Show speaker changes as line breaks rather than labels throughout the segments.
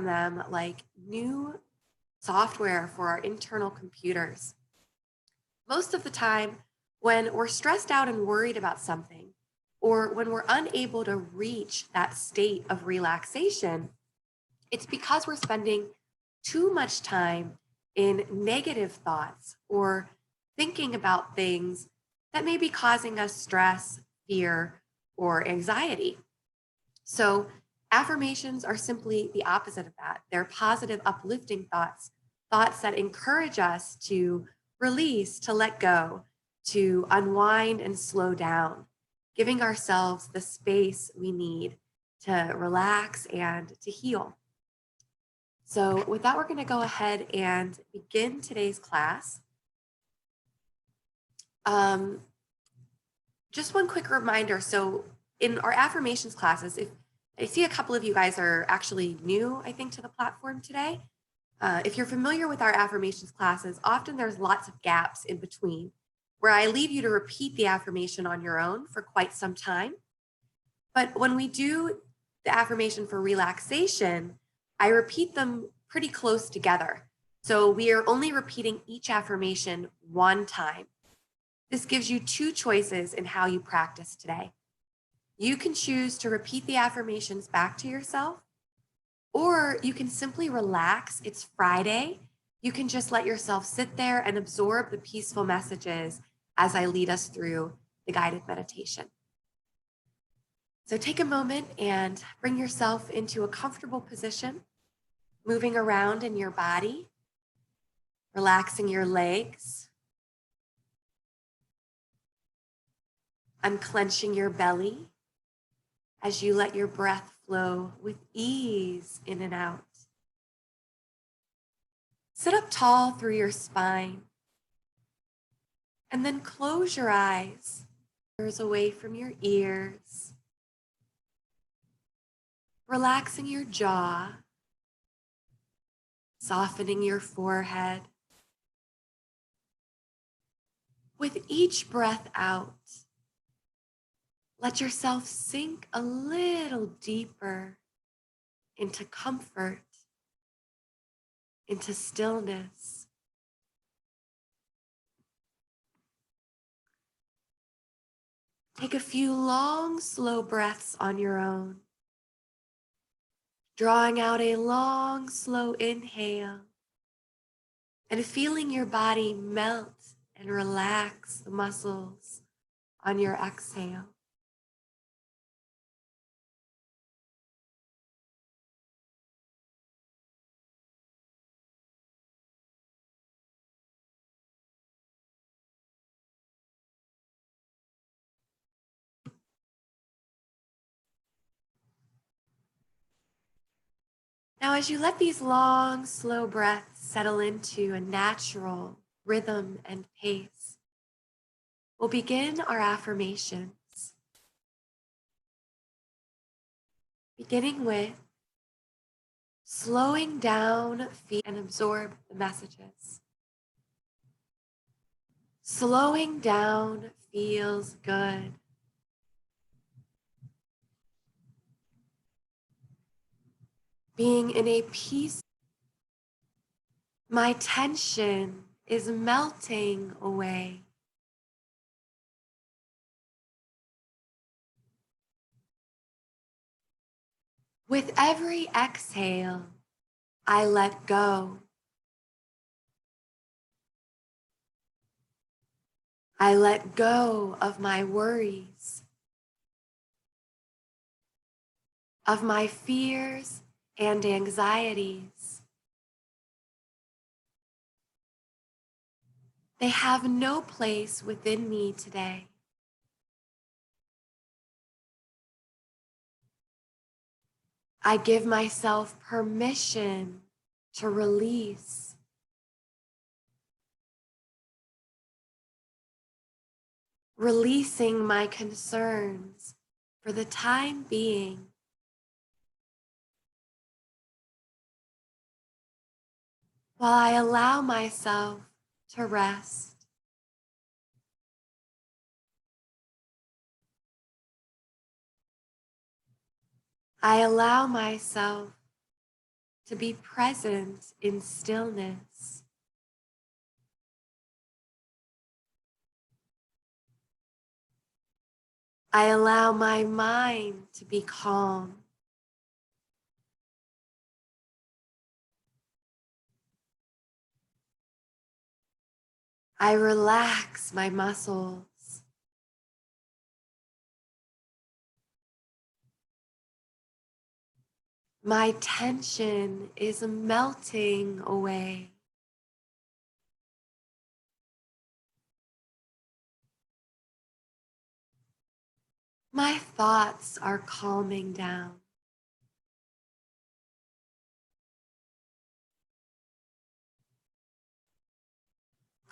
them like new software for our internal computers. Most of the time, when we're stressed out and worried about something, or when we're unable to reach that state of relaxation, it's because we're spending too much time in negative thoughts or thinking about things that may be causing us stress, fear, or anxiety. So, affirmations are simply the opposite of that. They're positive, uplifting thoughts, thoughts that encourage us to release, to let go, to unwind and slow down, giving ourselves the space we need to relax and to heal. So with that, we're going to go ahead and begin today's class. Just one quick reminder. So in our affirmations classes, if I see a couple of you guys are actually new, I think, to the platform today. If you're familiar with our affirmations classes, often there's lots of gaps in between where I leave you to repeat the affirmation on your own for quite some time. But when we do the affirmation for relaxation, I repeat them pretty close together. So we are only repeating each affirmation one time. This gives you two choices in how you practice today. You can choose to repeat the affirmations back to yourself, or you can simply relax. It's Friday. You can just let yourself sit there and absorb the peaceful messages as I lead us through the guided meditation. So take a moment and bring yourself into a comfortable position, moving around in your body, relaxing your legs, unclenching your belly as you let your breath flow with ease in and out. Sit up tall through your spine, and then close your eyes, away from your ears, relaxing your jaw, softening your forehead. With each breath out, let yourself sink a little deeper into comfort, into stillness. Take a few long, slow breaths on your own, drawing out a long, slow inhale and feeling your body melt and relax the muscles on your exhale. Now, as you let these long, slow breaths settle into a natural rhythm and pace, we'll begin our affirmations, beginning with slowing down, feel and absorb the messages. Slowing down feels good. Being in a peace, my tension is melting away. With every exhale, I let go. I let go of my worries, of my fears and anxieties. They have no place within me today. I give myself permission to release. Releasing my concerns for the time being. While I allow myself to rest. I allow myself to be present in stillness. I allow my mind to be calm. I relax my muscles. My tension is melting away. My thoughts are calming down.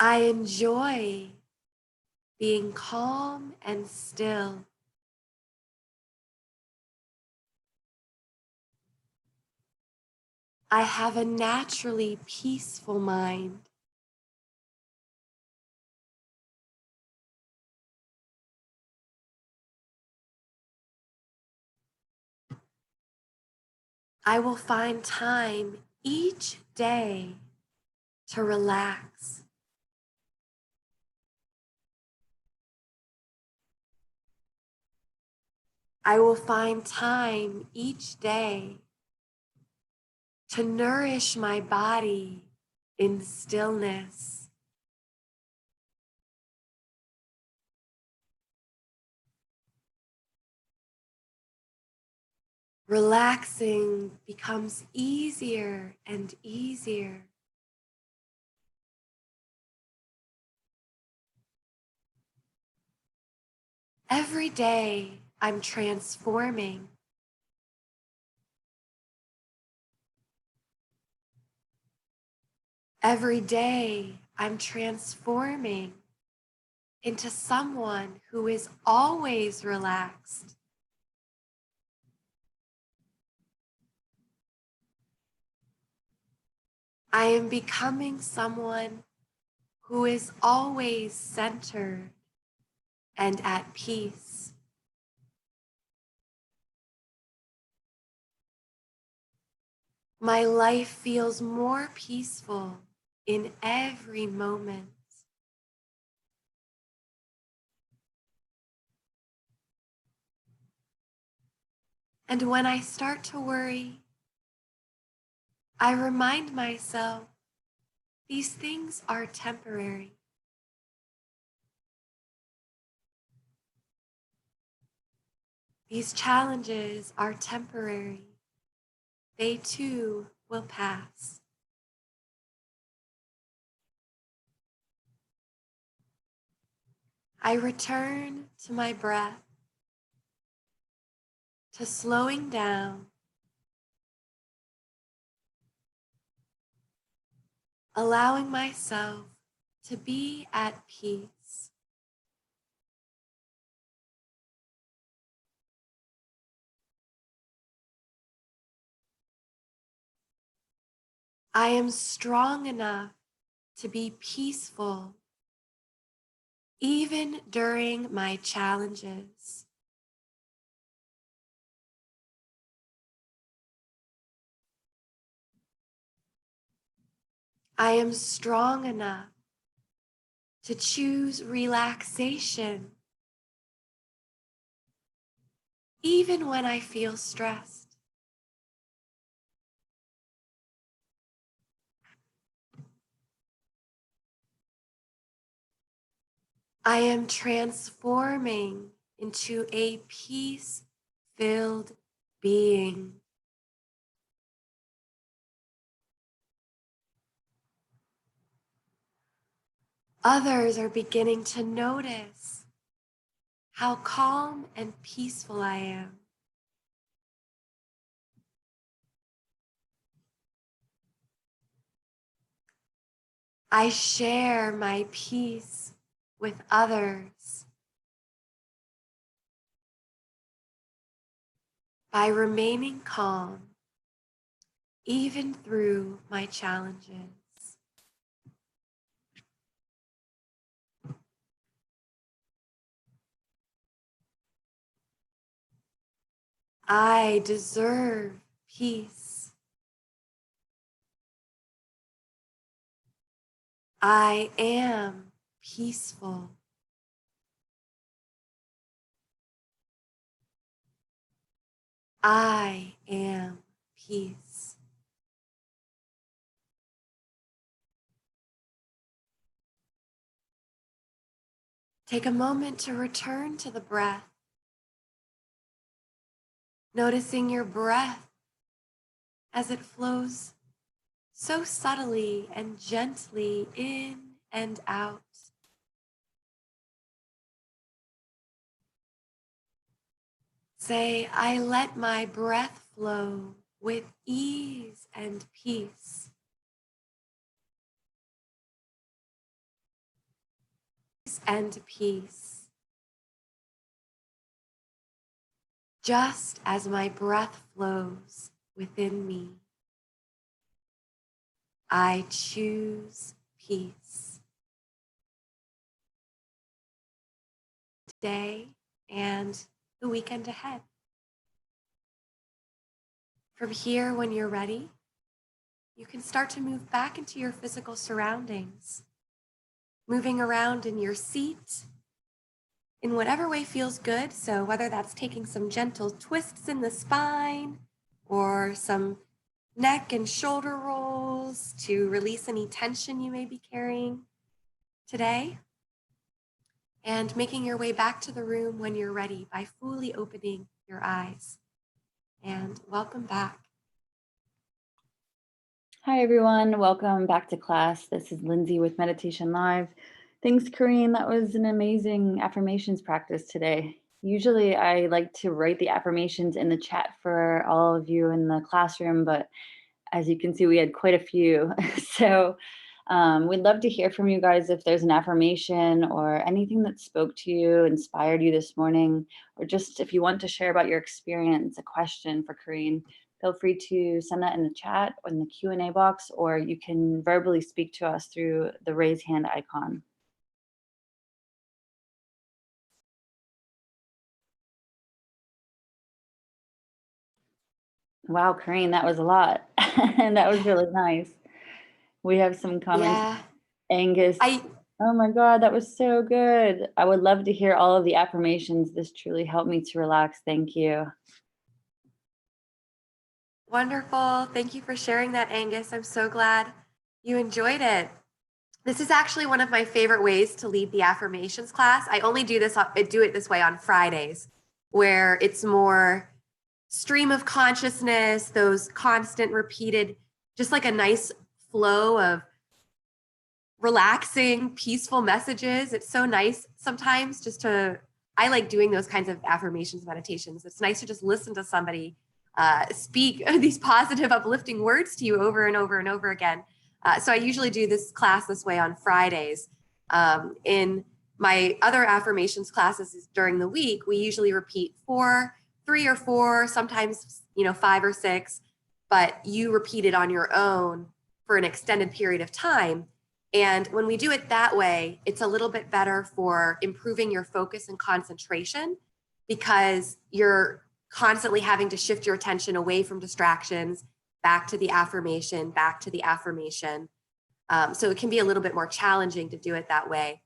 I enjoy being calm and still. I have a naturally peaceful mind. I will find time each day to relax. I will find time each day to nourish my body in stillness. Relaxing becomes easier and easier. Every day I'm transforming. Every day I'm transforming into someone who is always relaxed. I am becoming someone who is always centered and at peace. My life feels more peaceful in every moment. And when I start to worry, I remind myself these things are temporary. These challenges are temporary. They too will pass. I return to my breath, to slowing down, allowing myself to be at peace. I am strong enough to be peaceful even during my challenges. I am strong enough to choose relaxation even when I feel stressed. I am transforming into a peace-filled being. Others are beginning to notice how calm and peaceful I am. I share my peace with others by remaining calm even through my challenges. I deserve peace. I am peaceful. I am peace. Take a moment to return to the breath, noticing your breath as it flows so subtly and gently in and out. Say, I let my breath flow with ease and peace. And peace. Just as my breath flows within me, I choose peace. Today and the weekend ahead. From here, when you're ready, you can start to move back into your physical surroundings, moving around in your seat in whatever way feels good. So whether that's taking some gentle twists in the spine or some neck and shoulder rolls to release any tension you may be carrying today, and making your way back to the room when you're ready by fully opening your eyes. And welcome back.
Hi, everyone. Welcome back to class. This is Lindsay with Meditation Live. Thanks, Corene. That was an amazing affirmations practice today. Usually I like to write the affirmations in the chat for all of you in the classroom, but as you can see, we had quite a few. So we'd love to hear from you guys if there's an affirmation or anything that spoke to you, inspired you this morning, or just if you want to share about your experience, a question for Corene. Feel free to send that in the chat or in the Q&A box, or you can verbally speak to us through the raise hand icon. Wow, Corene, that was a lot. And that was really nice. We have some comments.
Yeah.
Angus. Oh my God, that was so good. I would love to hear all of the affirmations. This truly helped me to relax. Thank you.
Wonderful. Thank you for sharing that, Angus. I'm so glad you enjoyed it. This is actually one of my favorite ways to lead the affirmations class. I only do it this way on Fridays, where it's more stream of consciousness, those constant repeated, just like a nice flow of relaxing, peaceful messages. It's so nice sometimes I like doing those kinds of affirmations meditations. It's nice to just listen to somebody speak these positive, uplifting words to you over and over and over again. So I usually do this class this way on Fridays. In my other affirmations classes during the week, we usually repeat 3 or 4, sometimes 5 or 6, but you repeat it on your own for an extended period of time. And when we do it that way, it's a little bit better for improving your focus and concentration, because you're constantly having to shift your attention away from distractions, back to the affirmation, back to the affirmation. So it can be a little bit more challenging to do it that way.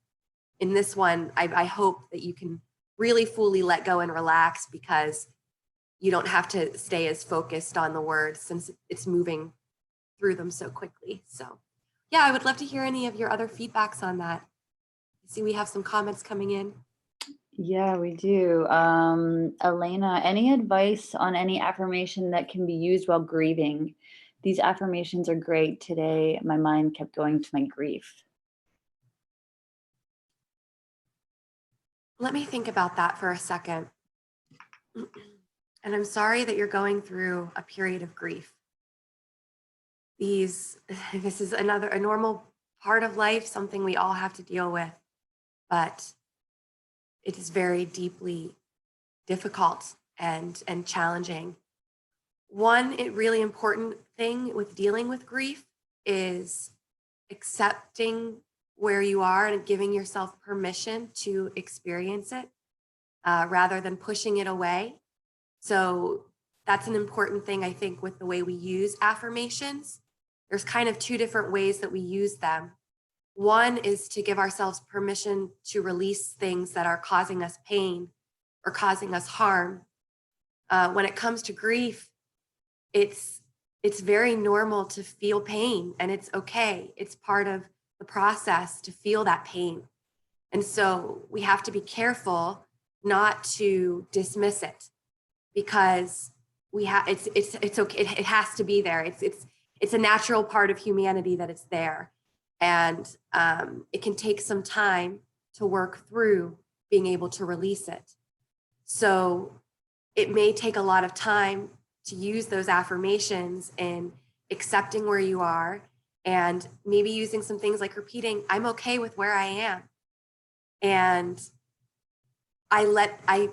In this one, I hope that you can really fully let go and relax, because you don't have to stay as focused on the words since it's moving through them so quickly. So yeah, I would love to hear any of your other feedbacks on that. I see we have some comments coming in.
Yeah, we do. Elena, any advice on any affirmation that can be used while grieving? These affirmations are great. Today, my mind kept going to my grief.
Let me think about that for a second. And I'm sorry that you're going through a period of grief. This is a normal part of life, something we all have to deal with, but it is very deeply difficult and challenging. One really important thing with dealing with grief is accepting where you are and giving yourself permission to experience it rather than pushing it away. So that's an important thing, I think, with the way we use affirmations. There's kind of 2 different ways that we use them. One is to give ourselves permission to release things that are causing us pain or causing us harm. When it comes to grief, it's very normal to feel pain, and it's okay. It's part of the process to feel that pain. And so we have to be careful not to dismiss it, because it's okay. It has to be there. It's a natural part of humanity that it's there. And it can take some time to work through being able to release it. So it may take a lot of time to use those affirmations in accepting where you are, and maybe using some things like repeating, I'm okay with where I am. And I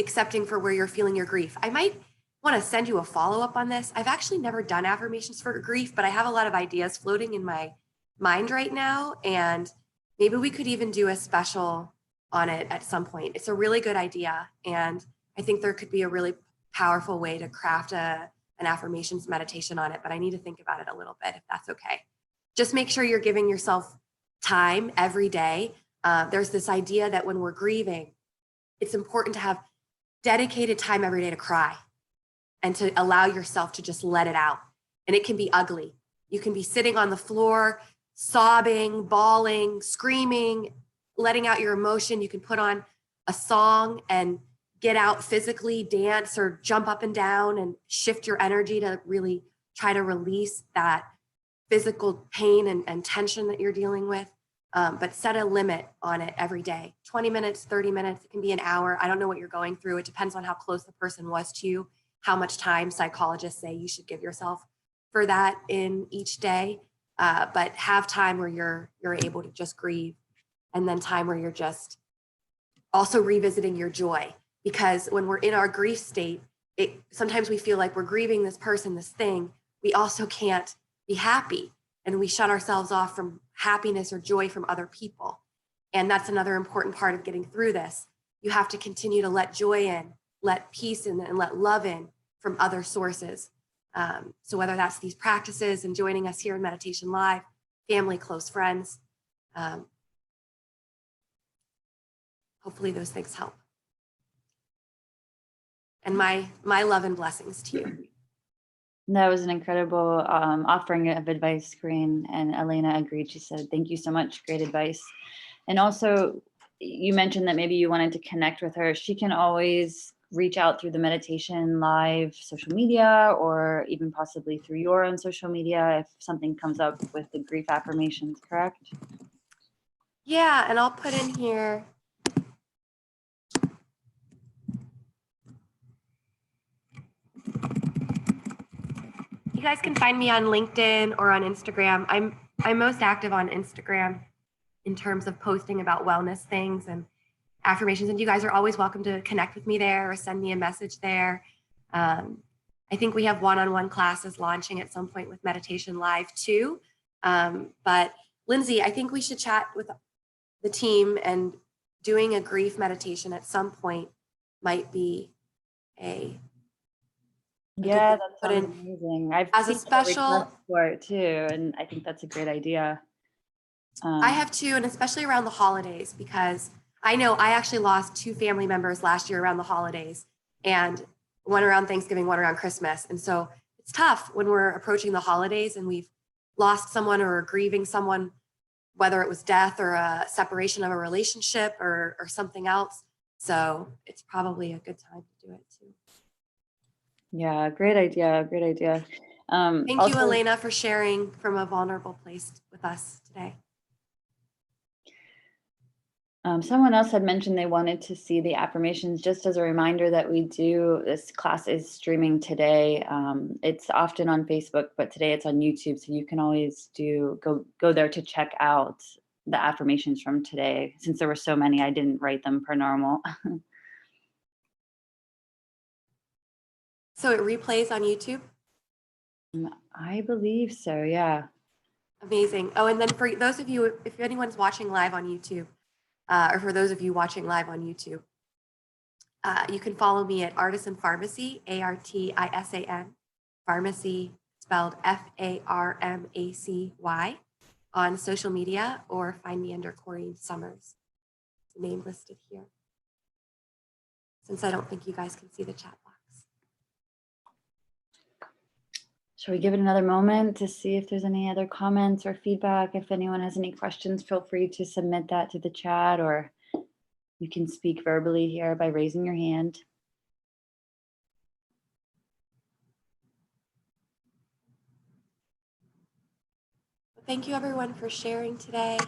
accepting for where you're feeling your grief. I might want to send you a follow-up on this. I've actually never done affirmations for grief, but I have a lot of ideas floating in my mind right now. And maybe we could even do a special on it at some point. It's a really good idea. And I think there could be a really powerful way to craft an affirmations meditation on it, but I need to think about it a little bit, if that's okay. Just make sure you're giving yourself time every day. There's this idea that when we're grieving, it's important to have dedicated time every day to cry and to allow yourself to just let it out. And it can be ugly. You can be sitting on the floor, sobbing, bawling, screaming, letting out your emotion. You can put on a song and get out physically, dance or jump up and down and shift your energy to really try to release that physical pain and tension that you're dealing with. But set a limit on it every day. 20 minutes, 30 minutes, it can be an hour. I don't know what you're going through. It depends on how close the person was to you, how much time psychologists say you should give yourself for that in each day. But have time where you're able to just grieve, and then time where you're just also revisiting your joy. Because when we're in our grief state, sometimes we feel like we're grieving this person, this thing. We also can't be happy, and we shut ourselves off from happiness or joy from other people. And that's another important part of getting through this. You have to continue to let joy in, let peace in, and let love in from other sources. So whether that's these practices and joining us here in Meditation Live, family, close friends, hopefully those things help. And my love and blessings to you.
That was an incredible offering of advice, Corene, and Elena agreed. She said, thank you so much, great advice. And also, you mentioned that maybe you wanted to connect with her. She can always reach out through the Meditation Live social media, or even possibly through your own social media if something comes up with the grief affirmations, correct?
Yeah, and I'll put in here, you guys can find me on LinkedIn or on Instagram. I'm most active on Instagram in terms of posting about wellness things and affirmations. And you guys are always welcome to connect with me there or send me a message there. I think we have one-on-one classes launching at some point with Meditation Live too. But Lindsay, I think we should chat with the team, and doing a grief meditation at some point might be
yeah, that sounds amazing. I've
as a
seen
special
for it too, and I think that's a great idea.
I have too, and especially around the holidays, because I know I actually lost 2 family members last year around the holidays, and one around Thanksgiving, one around Christmas. And so it's tough when we're approaching the holidays and we've lost someone or are grieving someone, whether it was death or a separation of a relationship or something else. So it's probably a good time to do it too.
Yeah, great idea. Great idea.
Thank you, Elena, for sharing from a vulnerable place with us today.
Someone else had mentioned they wanted to see the affirmations. Just as a reminder that this class is streaming today. It's often on Facebook, but today it's on YouTube. So you can always go there to check out the affirmations from today. Since there were so many, I didn't write them per normal.
So it replays on YouTube?
I believe so, yeah.
Amazing. Oh, and then for those of you, if anyone's watching live on YouTube, or for those of you watching live on YouTube, you can follow me at Artisan Pharmacy, ARTISAN, Pharmacy spelled FARMACY. on social media or find me under Corene Summers, the name listed here, since I don't think you guys can see the chat box.
Shall we give it another moment to see if there's any other comments or feedback? If anyone has any questions, feel free to submit that to the chat, or you can speak verbally here by raising your hand.
Thank you everyone for sharing today.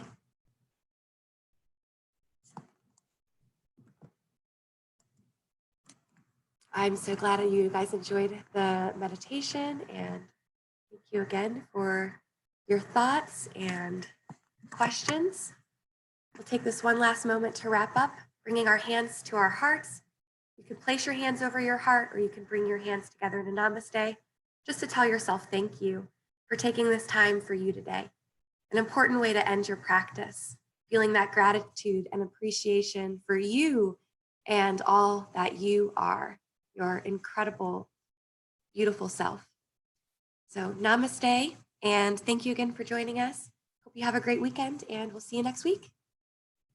I'm so glad that you guys enjoyed the meditation, and thank you again for your thoughts and questions. We'll take this one last moment to wrap up, bringing our hands to our hearts. You can place your hands over your heart, or you can bring your hands together in a namaste, just to tell yourself thank you for taking this time for you today. An important way to end your practice, feeling that gratitude and appreciation for you and all that you are, your incredible, beautiful self. So namaste, and thank you again for joining us. Hope you have a great weekend, and we'll see you next week.